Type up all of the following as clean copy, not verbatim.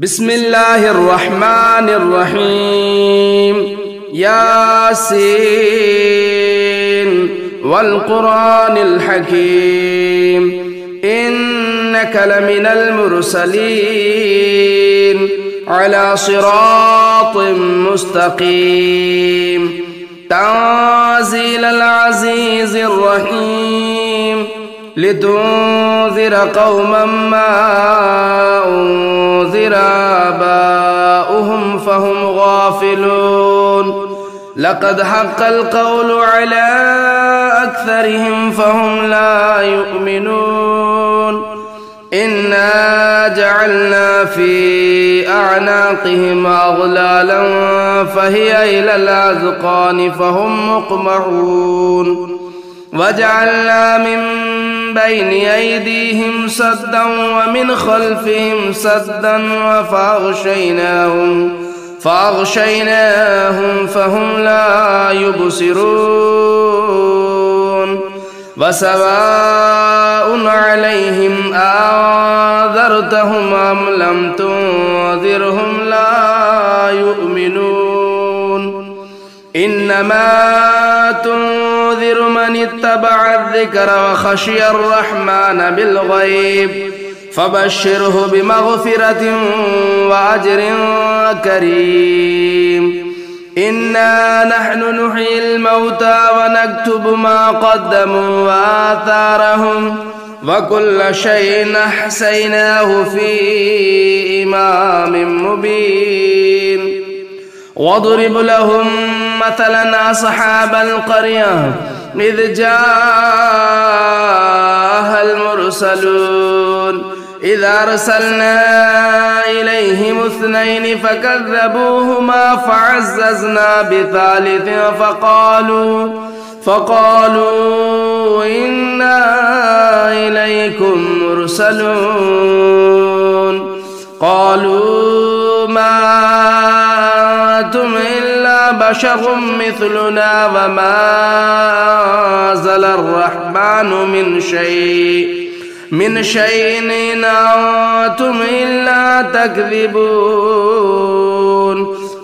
بسم الله الرحمن الرحيم. ياسين والقرآن الحكيم إنك لمن المرسلين على صراط مستقيم تنزيل العزيز الرحيم لتنذر قوما ما أنذر آباؤهم فهم غافلون لقد حق القول على أكثرهم فهم لا يؤمنون إنا جعلنا في أعناقهم أغلالا فهي إلى الأذقان فهم مقمحون وجعلنا من بين أيديهم سدا ومن خلفهم سدا فأغشيناهم فهم لا يبصرون وسواء عليهم أنذرتهم أم لم تنذرهم لا يؤمنون إنما تنذر من اتبع الذكر وخشي الرحمن بالغيب فبشره بمغفرة وأجر كريم. إنا نحن نحيي الموتى ونكتب ما قدموا وآثارهم وكل شيء أحصيناه في إمام مبين. واضرب لهم مثلا أصحاب القرية إذ جاءها المرسلون إذ أرسلنا إليهم 2 فكذبوهما فعززنا ب3 فقالوا إنا إليكم مرسلون قالوا ما أنتم إلا بشر مثلنا وما أنزل الرحمن من شيء إن أنتم إلا تكذبون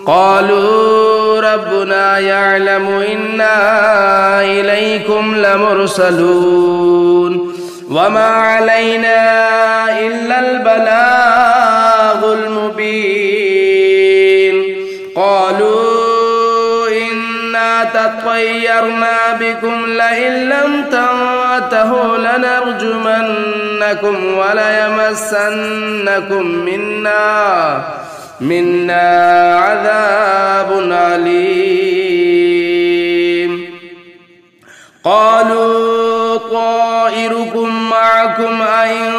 قالوا ربنا يعلم إنا إليكم لمرسلون وما علينا إلا البلاغ المبين. قالوا إنا تطيرنا بكم لئن لم تنتهوا لنرجمنكم وليمسنكم منا عذاب أليم. قالوا طائركم معكم أئن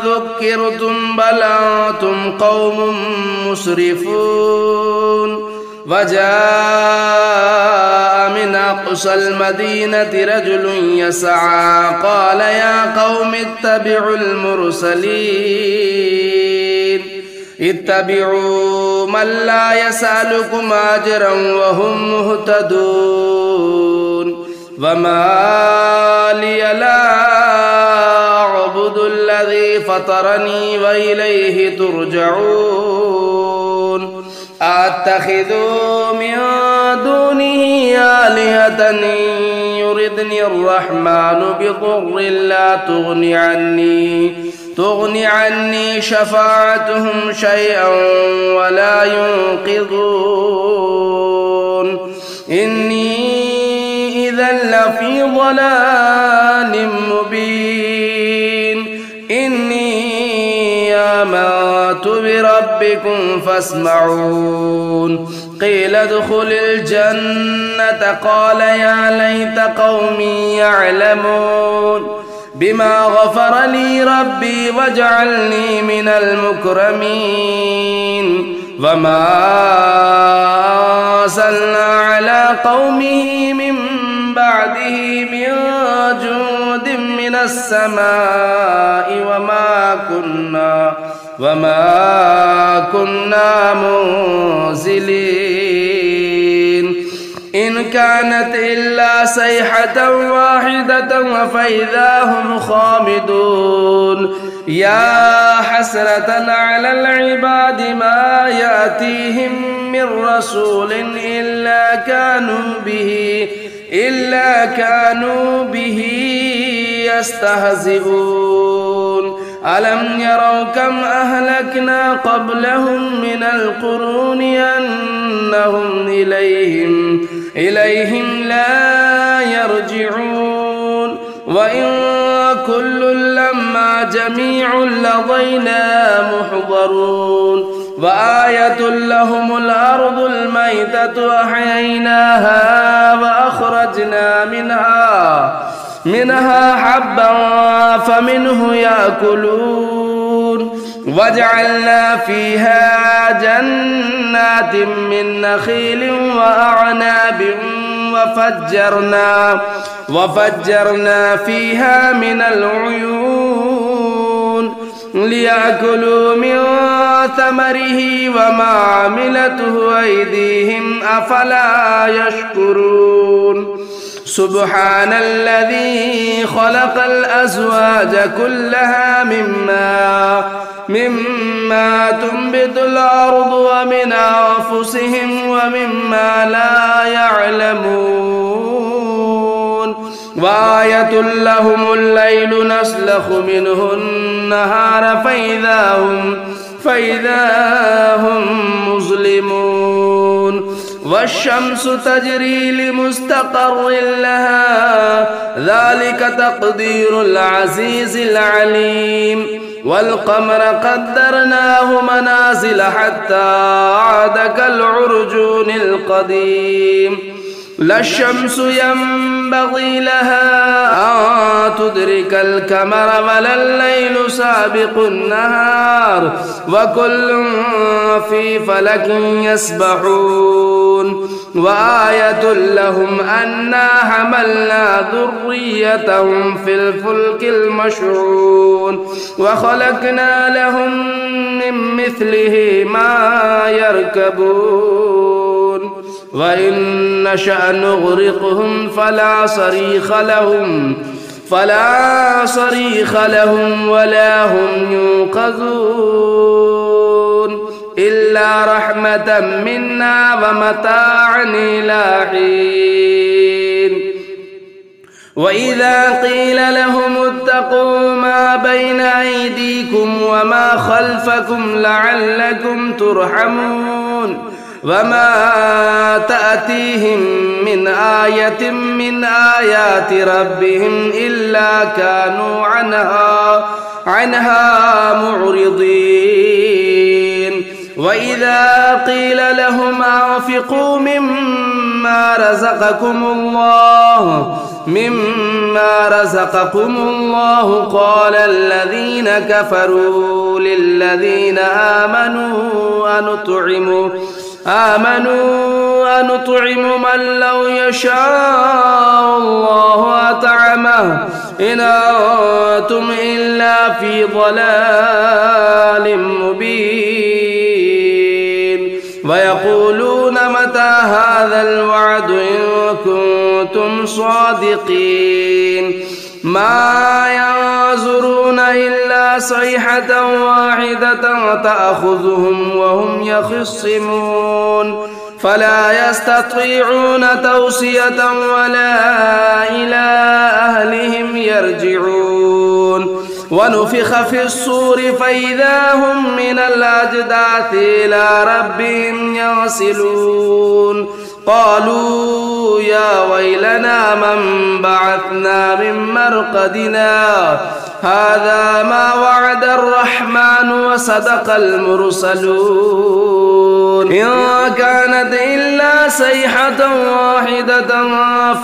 ذكرتم بل أنتم قوم مسرفون. وجاء من أقصى المدينة رجل يسعى قال يا قوم اتبعوا المرسلين اتبعوا من لا يسألكم أجرا وهم مهتدون. وما لي لا أعبد الذي فطرني وإليه ترجعون. أتخذ من دونه آلهة إن يردني الرحمن بضر لا تغني عني شفاعتهم شيئا ولا ينقذون. إني إذا لفي ضلال مبين. إني آمنت بربكم فاسمعون. قيل ادخل الجنة قال يا ليت قومي يعلمون بما غفر لي ربي وجعلني من المكرمين. وما أرسلنا على قومه من بعده من جند من السماء وما كنا منزلين. إن كانت إلا صيحة واحدة فإذا هم خامدون يا حسرة على العباد ما يأتيهم من رسول إلا كانوا به يستهزئون ألم يروا كم أهلكنا قبلهم من القرون أنهم إليهم لا يرجعون وإن كل لما جميع لدينا محضرون وآية لهم الأرض الميتة أحييناها وأخرجنا منها حبا فمنه يأكلون وجعلنا فيها جنات من نخيل وأعناب وفجرنا فيها من العيون ليأكلوا من ثمره وما عملته أيديهم أفلا يشكرون سبحان الذي خلق الأزواج كلها مما تنبت الأرض ومن أنفسهم ومما لا يعلمون وآية لهم الليل نسلخ منه النهار فإذا هم مظلمون والشمس تجري لمستقر لها ذلك تقدير العزيز العليم والقمر قدرناه منازل حتى عاد كالعرجون القديم لا الشمس ينبغي لها أن تدرك القمر ولا الليل سابق النهار وكل في فلك يسبحون وآية لهم أنا حملنا ذريتهم في الفلك المشحون وخلقنا لهم من مثله ما يركبون وإن نشأ نغرقهم فلا صريخ لهم ولا هم ينقذون إلا رحمة منا ومتاعا إلى حين وإذا قيل لهم اتقوا ما بين أيديكم وما خلفكم لعلكم ترحمون وما تأتيهم من آية من آيات ربهم إلا كانوا عنها معرضين وإذا قيل لهم أنفقوا مما رزقكم الله قال الذين كفروا للذين آمنوا أنطعم من لو يشاء الله أطعمه إن أنتم إلا في ضلال مبين ويقولون متى هذا الوعد إن كنتم صادقين ما ينظرون إلا صيحة واحدة تأخذهم وهم يخصمون فلا يستطيعون توصية ولا إلى أهلهم يرجعون ونفخ في الصور فإذا هم من الأجداث إلى ربهم ينسلون قالوا يا ويلنا من بعثنا من مرقدنا هذا ما وعد الرحمن وصدق المرسلون إن كانت إلا صيحة واحدة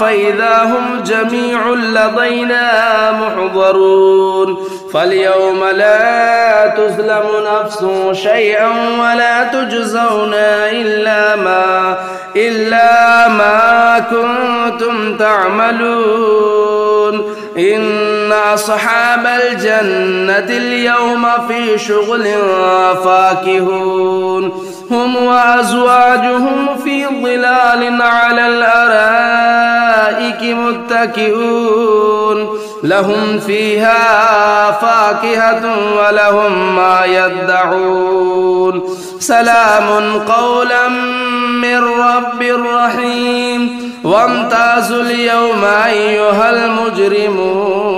فإذا هم جميع لدينا محضرون فاليوم لا تظلم نفس شيئا ولا تجزون إلا ما كنتم تعملون إن أصحاب الجنة اليوم في شغل فاكهون هم وأزواجهم في ظلال على الأرائك متكئون لهم فيها فاكهة ولهم ما يدعون سلام قولا من رب رحيم وامتازوا اليوم أيها المجرمون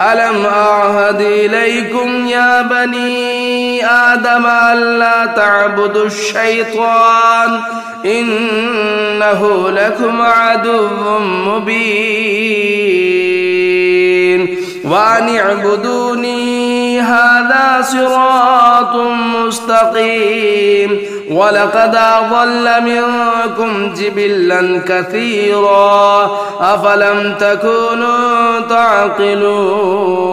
ألم أعهد إليكم يا بني آدم ألا تعبدوا الشيطان إنه لكم عدو مبين وأن اعبدوني هذا صراط مستقيم ولقد أضل منكم جبلا كثيرا أفلم تكونوا تعقلون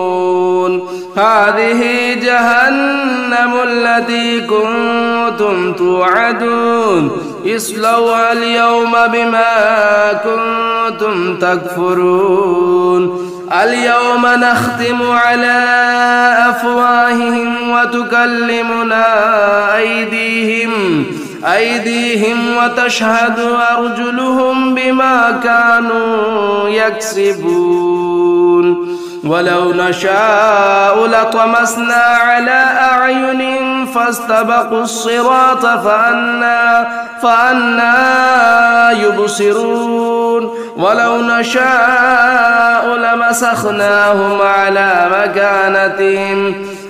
هذه جهنم التي كنتم توعدون اصلوها اليوم بما كنتم تكفرون اليوم نختم على أفواههم وتكلمنا أيديهم وتشهد أرجلهم بما كانوا يكسبون ولو نشاء لطمسنا على أعينهم فاستبقوا الصراط فأنا يبصرون ولو نشاء لمسخناهم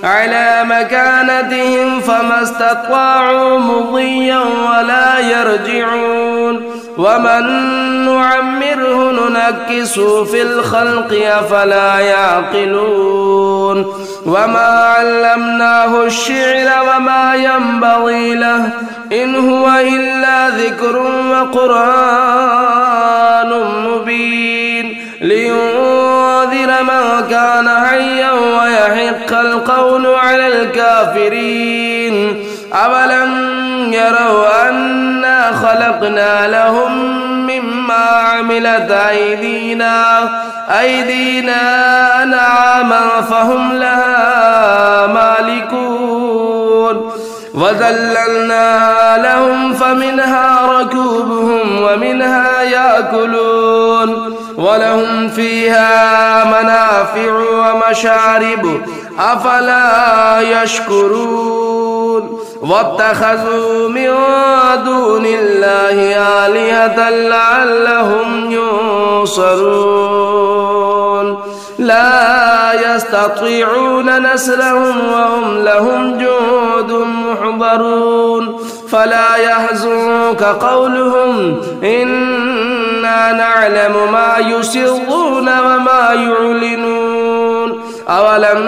على مكانتهم فما استطاعوا مضيا ولا يرجعون ومن نعمره ننكسه في الخلق أفلا يعقلون وما علمناه الشعر وما ينبغي له إن هو إلا ذكر وقرآن مبين لينذر من كان حيا ويحق القول على الكافرين أولم يروا أنا خلقنا لهم مما عملت أيدينا أنعاما فهم لها مالكون وذللناها لهم فمنها ركوبهم ومنها يأكلون ولهم فيها منافع ومشارب أفلا يشكرون واتخذوا من دون الله آلهة لعلهم ينصرون لا يستطيعون نصرهم وهم لهم جند محضرون فلا يحزنك قولهم إنا نعلم ما يسرون وما يعلنون أولم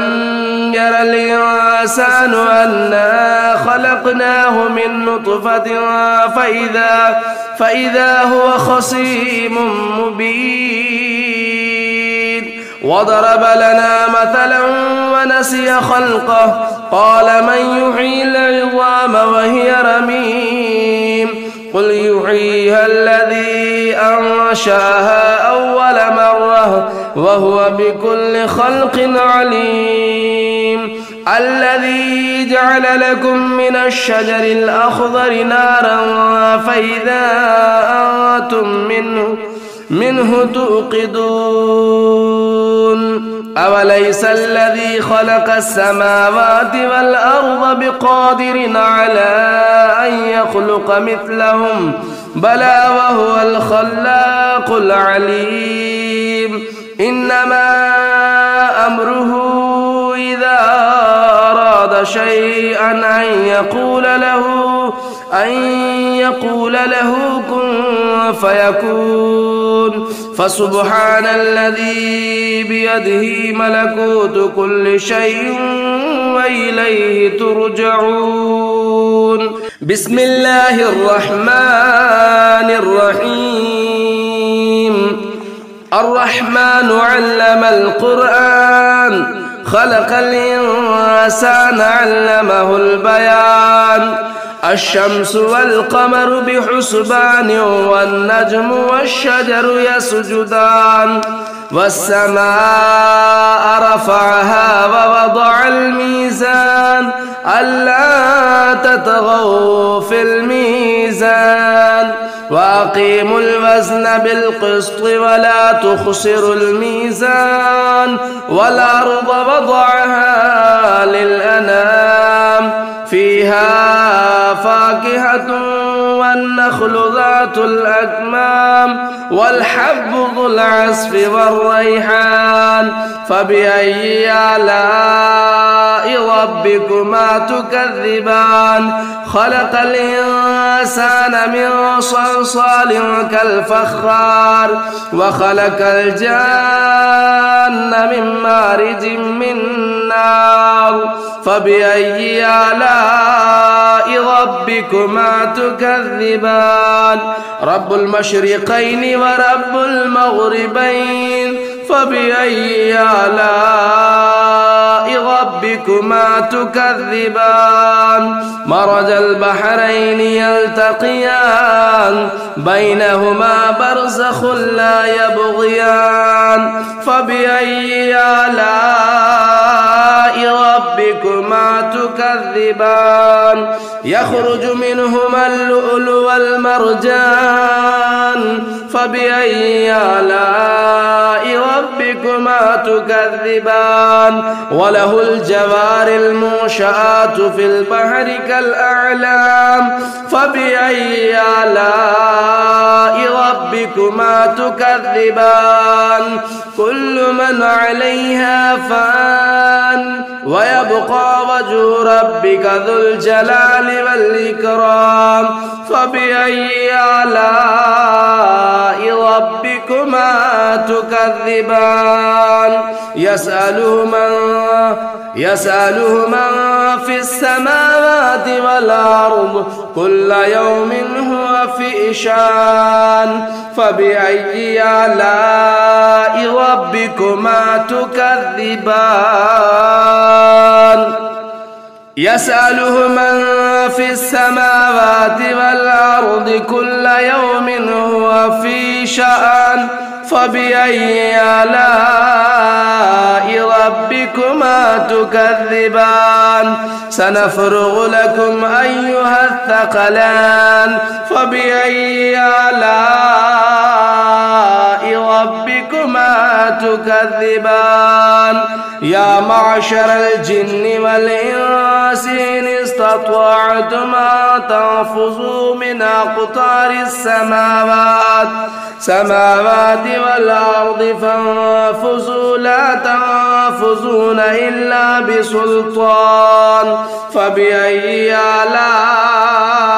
ير الإنسان أنا خلقناه من نطفة فإذا هو خصيم مبين وضرب لنا مثلا ونسي خلقه قال من يحيي العظام وهي رميم قل يحييها الذي أنشأها أول مرة وهو بكل خلق عليم الذي جعل لكم من الشجر الأخضر نارا فإذا أنتم منه توقدون أوليس الذي خلق السماوات والأرض بقادر على أن يخلق مثلهم بلى وهو الخلاق العليم إنما أمره إذا أراد شيئا أن يقول له كن فيكون فسبحان الذي بيده ملكوت كل شيء وإليه ترجعون بسم الله الرحمن الرحيم الرحمن علم القرآن خلق الإنسان علمه البيان الشمس والقمر بحسبان والنجم والشجر يسجدان والسماء رفعها ووضع الميزان ألا تطغوا في الميزان وأقيموا الوزن بالقسط ولا تخسروا الميزان والأرض وضعها للأنام فيها فاكهة والنخل ذات الأكمام والحب ذو العصف والريحان فبأي آلاء ربكما تكذبان خلق الإنسان من صلصال كالفخار وخلق الجان من مارج من نار فبأي آلاء ربكما تكذبان رب المشرقين ورب المغربين فبأي آلاء ربكما تكذبان مرج البحرين يلتقيان بينهما برزخ لا يبغيان فبأي آلاء ربكما تكذبان يخرج منهما اللؤلؤ والمرجان فبأي آلاء ربكما تكذبان وله الجوار المنشآت في البحر كالأعلام فبأي آلاء ربكما تكذبان كل من عليها فان ويبقى وجه ربك ذو الجلال والإكرام فبأي آلاء ربكما تكذبان يسأله من في السماوات والأرض كل يوم هو في شان فبأي آلاء ربكما تكذبان يسأله من في السماوات والأرض كل يوم هو في شأن فبأي آلاء ربكما تكذبان سنفرغ لكم أيها الثقلان فبأي آلاء ربكما تكذبان يا معشر الجن والإنس إن استطعتم أن تنفذوا من أقطار السماوات والأرض فانفذوا لا تنفذون إلا بسلطان فبأي آلاء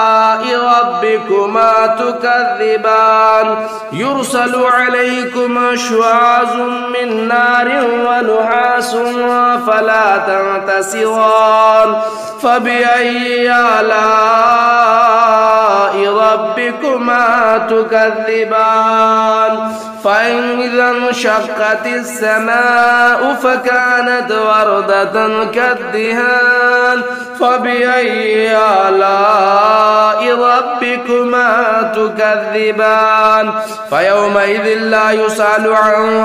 ربكما تكذبان يرسل عليكم شواظ من نار ونحاس فلا تنتصران فبأي آلاء ربكما تكذبان فإذا انشقت السماء فكانت وردة كالدهان فبأي آلاء ربكما تكذبان فيومئذ لا يسأل عن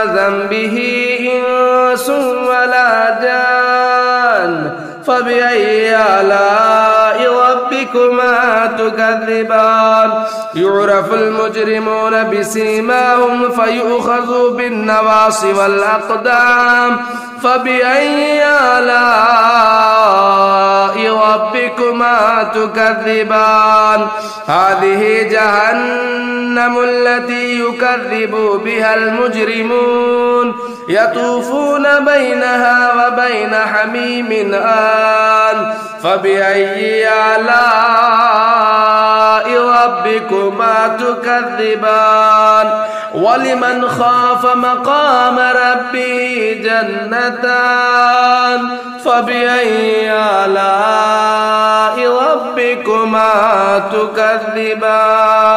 ذنبه إنس ولا جان فبأي آلاء ربكما تكذبان يعرف المجرمون بسيماهم فيؤخذوا بالنواصي والأقدام فبأي آلاء ربكما تكذبان هذه جهنم التي يكذب بها المجرمون يطوفون بينها وبين حميم آن فبأي آلاء ربكما تكذبان ولمن خاف مقام ربه جنتان فبأي آلاء ربكما تكذبان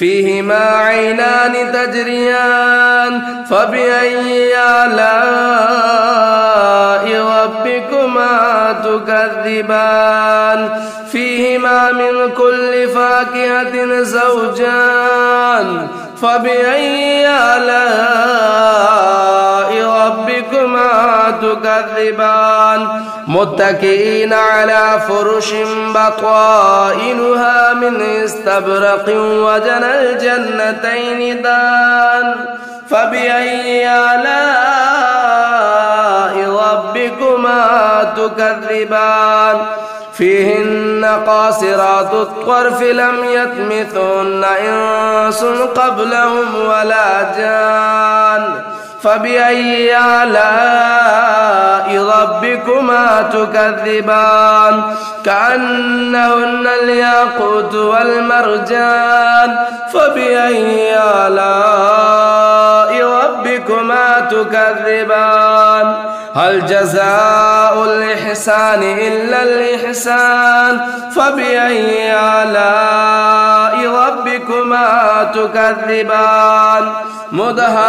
فيهما عينان تجريان فبأي آلاء ربكما تكذبان فيهما من كل فاكهة زوجان فبأي آلاء ربكما تكذبان متكئين على فرش بطائنها من استبرق وجنى الجنتين دان فبأي آلاء ربكما تكذبان فيهن قاصرات الطرف لم يطمثهن إنس قبلهم ولا جان فبأي آلاء ربكما تكذبان كأنهن الياقوت والمرجان فبأي آلاء ربكما تكذبان هل جزاء الإحسان إلا الإحسان فبأي آلاء ربكما تكذبان مدهامتان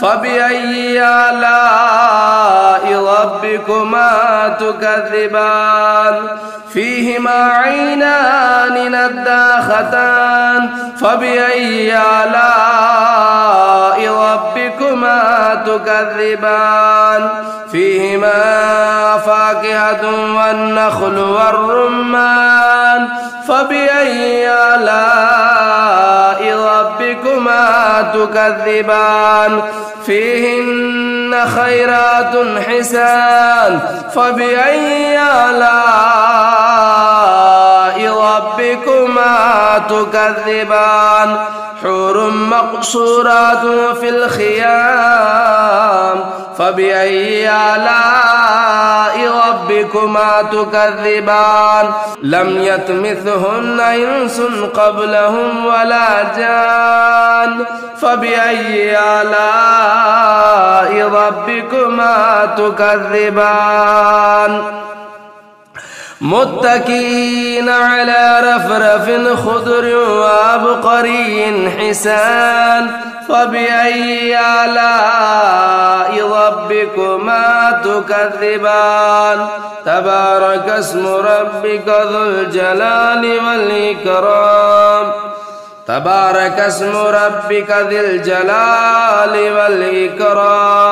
فبأي آلاء ربكما تكذبان فيهما عينان نضاختان فبأي آلاء ربكما تكذبان فيهما فاكهة والنخل والرمان فبأي آلاء ربكما تكذبان فيهن خيرات حسان فبأي آلاء ربكما تكذبان حور مقصورات في الخيام فبأي آلاء ربكما تكذبان لم يطمثهن إنس قبلهم ولا جان فبأي آلاء ربكما تكذبان متكئين على رفرف خضر وعبقري حسان فبأي آلاء ربكما تكذبان تبارك اسم ربك ذو الجلال والإكرام تبارك اسم ربك ذي الجلال والإكرام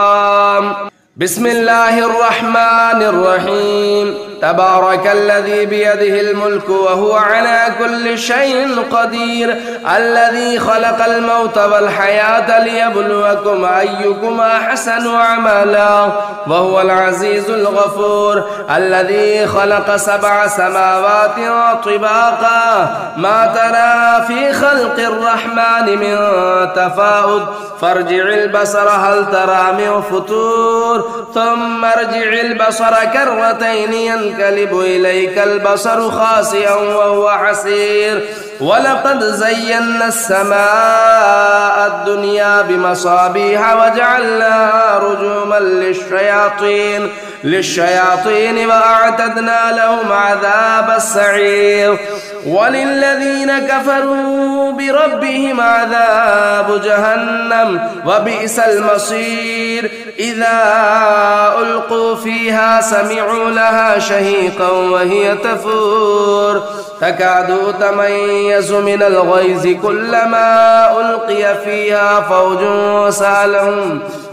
بسم الله الرحمن الرحيم تبارك الذي بيده الملك وهو على كل شيء قدير الذي خلق الموت والحياة ليبلوكم أيكم أحسن عملا وهو العزيز الغفور الذي خلق 7 سماوات طباقا ما ترى في خلق الرحمن من تفاؤل فارجع البصر هل ترى من فتور ثم ارجع البصر كرتين ينقلب إليك البصر خاسئا وهو حسير ولقد زينا السماء الدنيا بمصابيح وجعلناها رجوما للشياطين وأعتدنا لهم عذاب السعير وللذين كفروا بربهم عذاب جهنم وبئس المصير إذا ألقوا فيها سمعوا لها شهيقا وهي تفور تكاد تميز من الغيظ كلما ألقي فيها فوج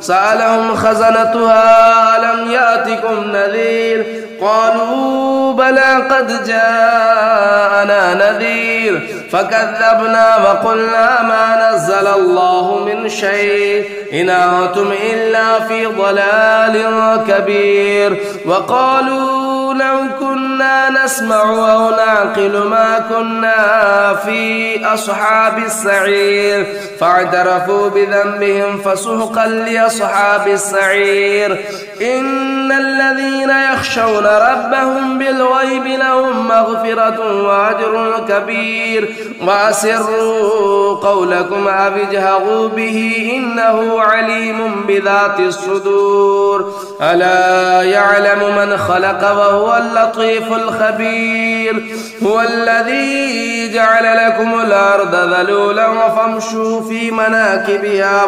سألهم خزنتها ألم يأتكم نذير قالوا بلى قد جاءنا نذير فكذبنا وقلنا ما نزل الله من شيء إن أنتم إلا في ضلال كبير وقالوا لو كنا نسمع أو نعقل ما كنا في أصحاب السعير فاعترفوا بذنبهم فسحقا لأصحاب السعير إن الذين يخشون ربهم بالغيب لهم مغفرة وأجر كبير وأسروا قولكم أو اجهروا به إنه عليم بذات الصدور ألا يعلم من خلق وهو وهو اللطيف الخبير. هو الذي جعل لكم الأرض ذلولا فامشوا في مناكبها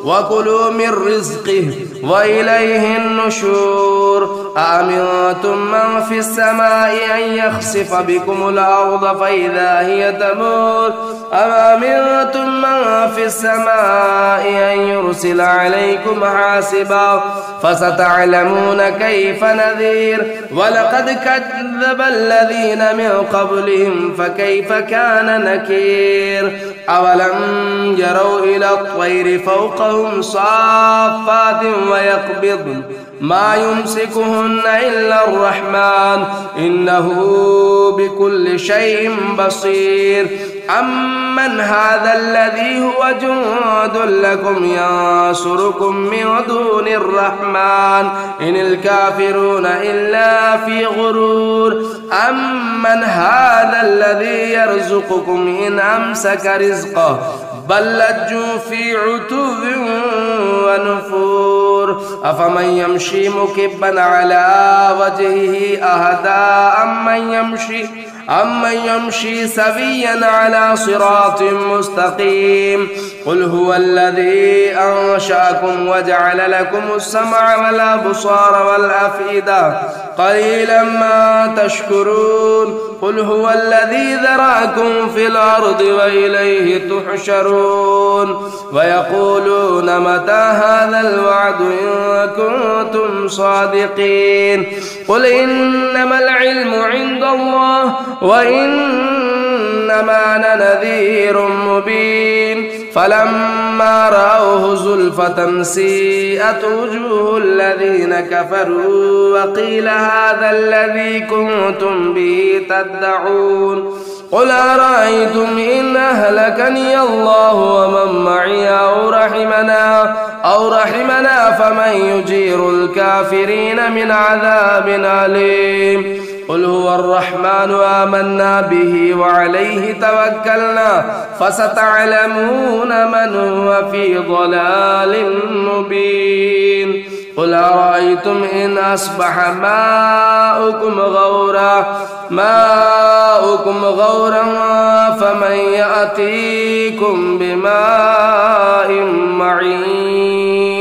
وكلوا من رزقه وإليه النشور. أأمنتم من في السماء أن يخسف بكم الأرض فإذا هي تمور أم أمنتم من في السماء أن يرسل عليكم حاسبا فستعلمون كيف نذير. ولقد كذب الذين من قبلهم فكيف كان نكير. أولم يروا إلى الطير فوقهم صافات ويقبضن ما يمسكهن إلا الرحمن إنه بكل شيء بصير. أمن هذا الذي هو جند لكم ينصركم من دون الرحمن إن الكافرون إلا في غرور. أمن هذا الذي يرزقكم إن أمسك رزقه بل لجوا في عتو ونفور. أفمن يمشي مكبا على وجهه أهدى أمن يمشي سويا على صراط مستقيم. قل هو الذي أنشأكم وجعل لكم السمع والأبصار والأفئدة قليلا ما تشكرون. قل هو الذي ذراكم في الأرض وإليه تحشرون. ويقولون متى هذا الوعد إن كنتم صادقين. قل إنما العلم عند الله وإنما أنا نذير مبين. فلما رأوه زلفة سيئت وجوه الذين كفروا وقيل هذا الذي كنتم به تدعون. قل أرأيتم إن أهلكني الله ومن معي أو رحمنا فمن يجير الكافرين من عذاب أليم. قل هو الرحمن آمنا به وعليه توكلنا فستعلمون من هو في ضلال مبين. قل أرأيتم إن أصبح ماؤكم غورا فمن يأتيكم بماء معين.